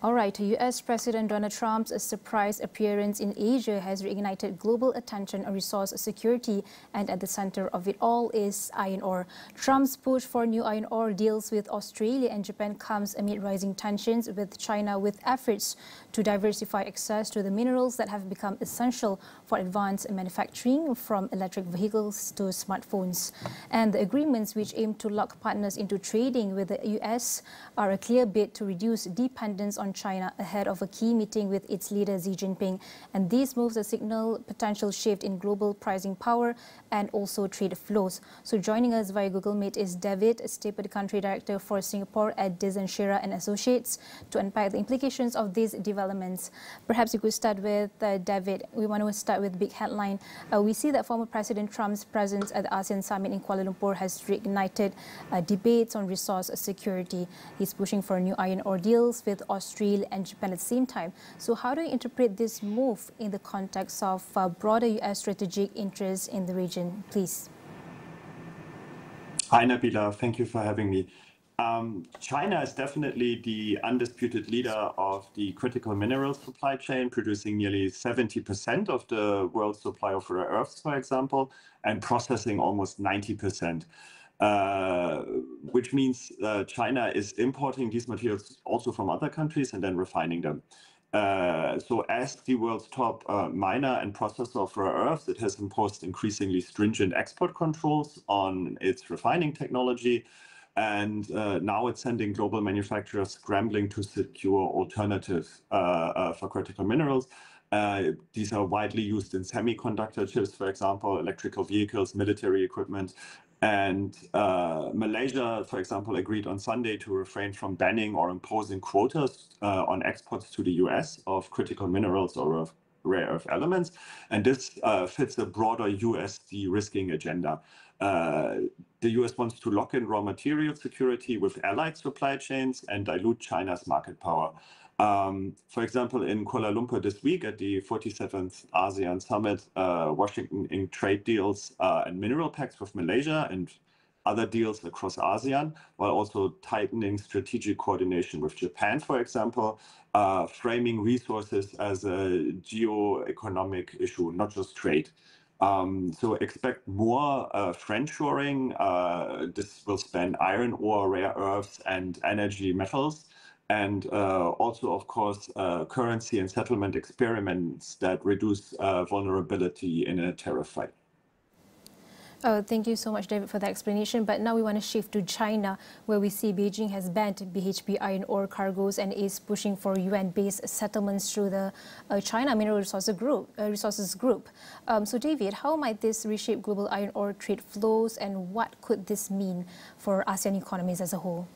All right, U.S. President Donald Trump's surprise appearance in Asia has reignited global attention on resource security, and at the center of it all is iron ore. Trump's push for new iron ore deals with Australia and Japan comes amid rising tensions with China, with efforts to diversify access to the minerals that have become essential for advanced manufacturing, from electric vehicles to smartphones. And the agreements, which aim to lock partners into trading with the U.S., are a clear bid to reduce dependence on China ahead of a key meeting with its leader Xi Jinping. And these moves signal potential shift in global pricing power and also trade flows. So joining us via Google Meet is David, Staple Country Director for Singapore at Dezan Shira Associates, to unpack the implications of these developments. Perhaps you could start with David. We want to start with big headline. We see that former President Trump's presence at the ASEAN summit in Kuala Lumpur has reignited debates on resource security. He's pushing for new iron ore deals with Australia and Japan at the same time. So how do you interpret this move in the context of broader U.S. strategic interests in the region, please? Hi, Nabila. Thank you for having me. China is definitely the undisputed leader of the critical minerals supply chain, producing nearly 70% of the world's supply of rare earths, for example, and processing almost 90%. Which means China is importing these materials also from other countries and then refining them. So as the world's top miner and processor of rare earths, it has imposed increasingly stringent export controls on its refining technology. And now it's sending global manufacturers scrambling to secure alternatives for critical minerals. These are widely used in semiconductor chips, for example, electrical vehicles, military equipment. And Malaysia, for example, agreed on Sunday to refrain from banning or imposing quotas on exports to the US of critical minerals or of rare earth elements. And this fits a broader US de-risking agenda. The US wants to lock in raw material security with allied supply chains and dilute China's market power. For example, in Kuala Lumpur this week at the 47th ASEAN Summit, Washington inked trade deals and mineral pacts with Malaysia and other deals across ASEAN, while also tightening strategic coordination with Japan, for example, framing resources as a geo-economic issue, not just trade. So expect more friendshoring. This will span iron ore, rare earths, and energy metals. And also, of course, currency and settlement experiments that reduce vulnerability in a tariff fight. Thank you so much, David, for that explanation. But now we want to shift to China, where we see Beijing has banned BHP iron ore cargoes and is pushing for UN-based settlements through the China Mineral Resources Group. So, David, how might this reshape global iron ore trade flows, and what could this mean for ASEAN economies as a whole?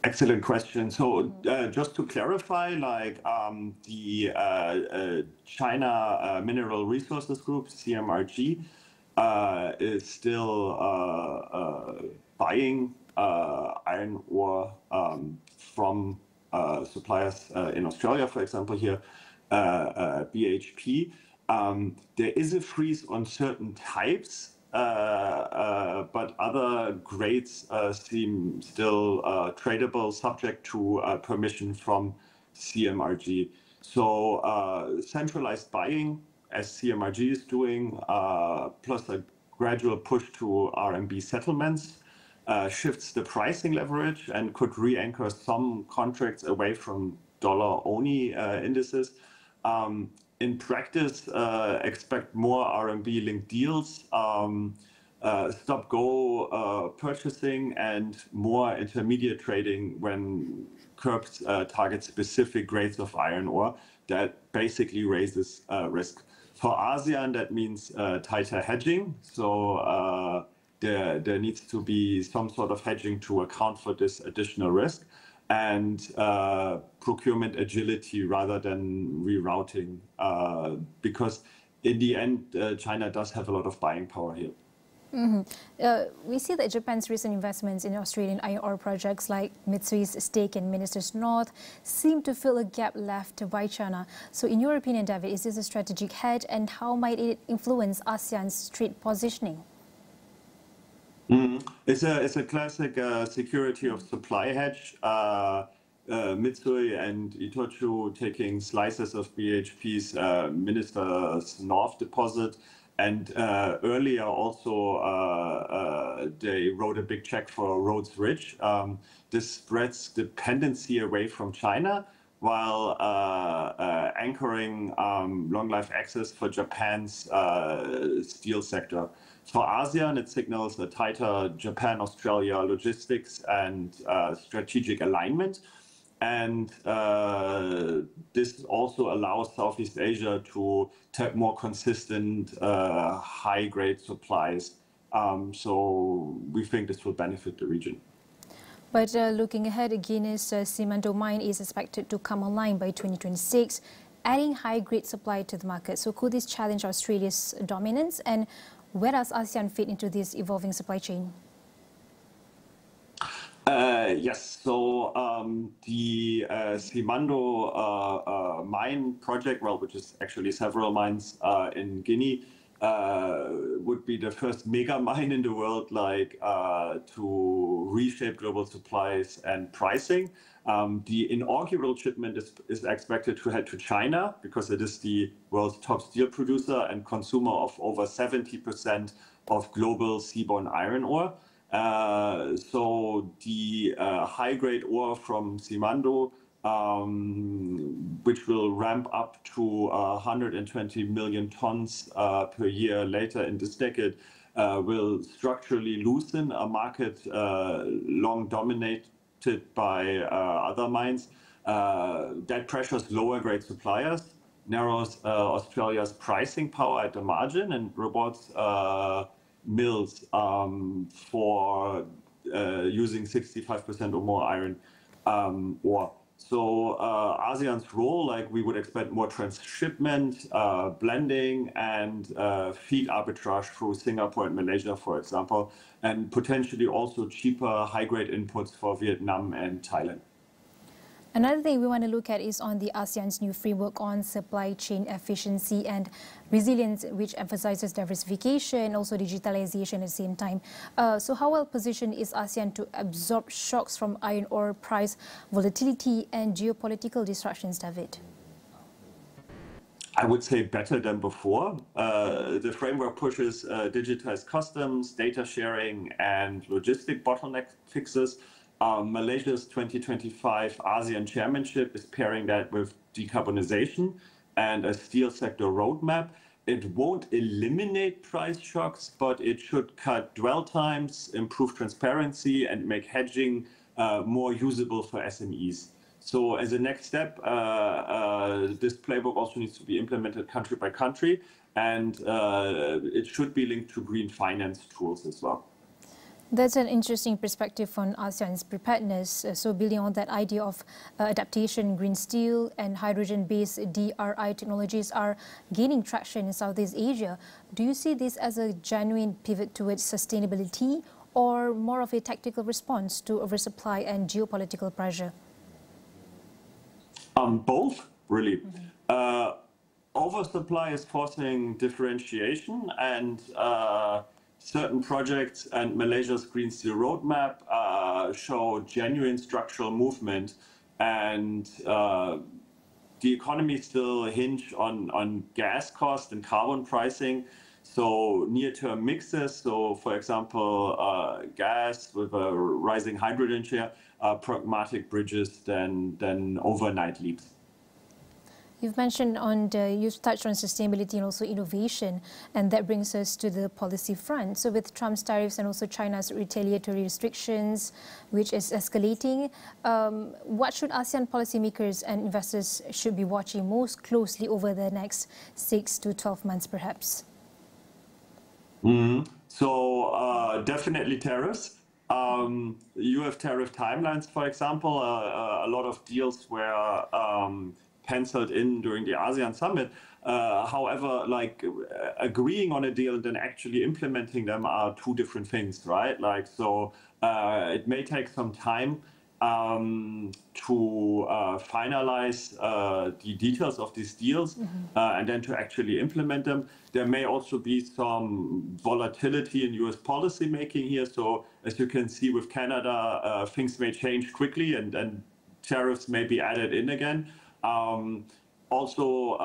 Excellent question. So just to clarify, like the China Mineral Resources Group, CMRG, is still buying iron ore from suppliers in Australia, for example, here, BHP. There is a freeze on certain types, but other grades seem still tradable, subject to permission from CMRG. So centralized buying, as CMRG is doing, plus a gradual push to RMB settlements, shifts the pricing leverage and could re-anchor some contracts away from dollar-only indices. In practice, expect more RMB-linked deals, stop-go purchasing, and more intermediate trading when curbs target specific grades of iron ore. That basically raises risk. For ASEAN, that means tighter hedging. So there needs to be some sort of hedging to account for this additional risk, and procurement agility rather than rerouting, because in the end, China does have a lot of buying power here. We see that Japan's recent investments in Australian iron ore projects like Mitsui's stake in Ministers North seem to fill a gap left by China. So in your opinion, David, is this a strategic hedge, and how might it influence ASEAN's trade positioning? It's a classic security of supply hedge. Mitsui and Itochu taking slices of BHP's Minister's North deposit. And earlier also they wrote a big check for Rhodes Ridge. This spreads dependency away from China while anchoring long-life access for Japan's steel sector. For ASEAN, it signals a tighter Japan-Australia logistics and strategic alignment. And this also allows Southeast Asia to tap more consistent, high-grade supplies. So we think this will benefit the region. But looking ahead, Guinea's Simandou mine is expected to come online by 2026, adding high-grade supply to the market. So could this challenge Australia's dominance? And where does ASEAN fit into this evolving supply chain? Yes, so the Simandou mine project, well, which is actually several mines in Guinea, would be the first mega mine in the world, like to reshape global supplies and pricing. The inaugural shipment is expected to head to China because it is the world's top steel producer and consumer of over 70% of global seaborne iron ore. So the high-grade ore from Simandou, which will ramp up to 120 million tons per year later in this decade, will structurally loosen a market long dominated by other mines. That pressures lower-grade suppliers, narrows Australia's pricing power at the margin, and rewards mills for using 65% or more iron ore. So ASEAN's role, like we would expect more transshipment, blending, and feed arbitrage through Singapore and Malaysia, for example, and potentially also cheaper high-grade inputs for Vietnam and Thailand. Another thing we want to look at is on the ASEAN's new framework on supply chain efficiency and resilience, which emphasizes diversification and also digitalization at the same time. So how well positioned is ASEAN to absorb shocks from iron ore price volatility and geopolitical disruptions, David? I would say better than before. The framework pushes digitized customs, data sharing, and logistic bottleneck fixes. Malaysia's 2025 ASEAN chairmanship is pairing that with decarbonization and a steel sector roadmap. It won't eliminate price shocks, but it should cut dwell times, improve transparency, and make hedging more usable for SMEs. So as a next step, this playbook also needs to be implemented country by country, and it should be linked to green finance tools as well. That's an interesting perspective on ASEAN's preparedness. So building on that idea of adaptation, green steel and hydrogen-based DRI technologies are gaining traction in Southeast Asia. Do you see this as a genuine pivot towards sustainability or more of a tactical response to oversupply and geopolitical pressure? Both, really. Oversupply is forcing differentiation, and certain projects and Malaysia's Green Steel Roadmap show genuine structural movement, and the economy still hinge on gas cost and carbon pricing. So near-term mixes, so for example, gas with a rising hydrogen share, are pragmatic bridges than overnight leaps. You've mentioned you've touched on sustainability and also innovation, and that brings us to the policy front. So with Trump's tariffs and also China's retaliatory restrictions, which is escalating, what should ASEAN policymakers and investors should be watching most closely over the next 6 to 12 months, perhaps? So definitely tariffs. You have tariff timelines, for example. A lot of deals were penciled in during the ASEAN summit. However, like agreeing on a deal and then actually implementing them are two different things, right? Like, so it may take some time to finalize the details of these deals and then to actually implement them. There may also be some volatility in US policy making here. So as you can see with Canada, things may change quickly and tariffs may be added in again. Also,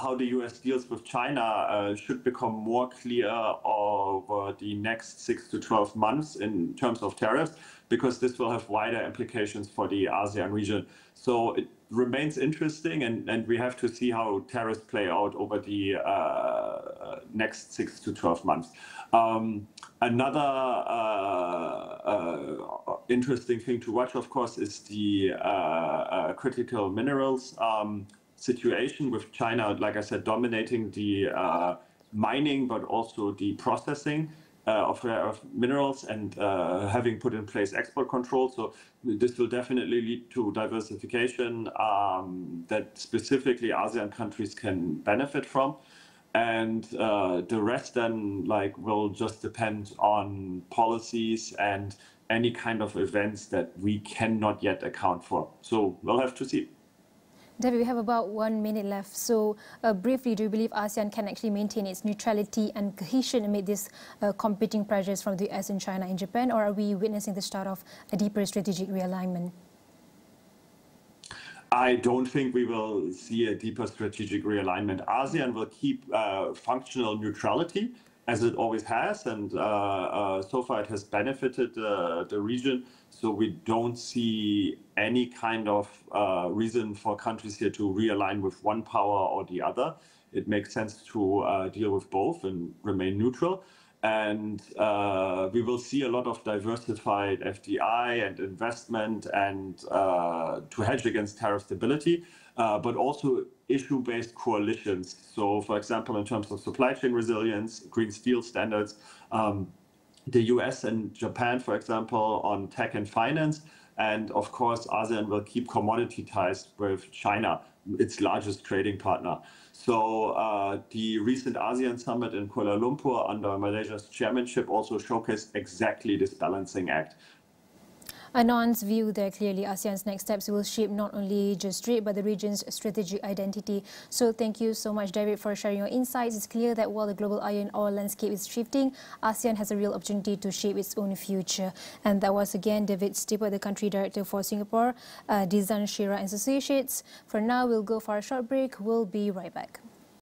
how the US deals with China should become more clear over the next 6 to 12 months in terms of tariffs, because this will have wider implications for the ASEAN region. So it remains interesting, and we have to see how tariffs play out over the next 6 to 12 months. Another interesting thing to watch, of course, is the critical minerals situation, with China, like I said, dominating the mining, but also the processing of rare earth minerals, and having put in place export control. So this will definitely lead to diversification that specifically ASEAN countries can benefit from. And the rest then will just depend on policies and any kind of events that we cannot yet account for. So we'll have to see. David, we have about 1 minute left. So briefly, do you believe ASEAN can actually maintain its neutrality and cohesion amid these competing pressures from the US and China and Japan, or are we witnessing the start of a deeper strategic realignment? I don't think we will see a deeper strategic realignment. ASEAN will keep functional neutrality, as it always has, and so far it has benefited the region. So we don't see any kind of reason for countries here to realign with one power or the other. It makes sense to deal with both and remain neutral. And we will see a lot of diversified FDI and investment, and to hedge against tariff stability, but also issue-based coalitions. So, for example, in terms of supply chain resilience, green steel standards, the US and Japan, for example, on tech and finance. And of course, ASEAN will keep commodity ties with China, its largest trading partner. So the recent ASEAN summit in Kuala Lumpur under Malaysia's chairmanship also showcased exactly this balancing act. Anon's view there, clearly ASEAN's next steps will shape not only just trade but the region's strategic identity. So thank you so much, David, for sharing your insights. It's clear that while the global iron ore landscape is shifting, ASEAN has a real opportunity to shape its own future. And that was again David Stipper, the country director for Singapore, Dezan Shira Associates. For now, we'll go for a short break. We'll be right back.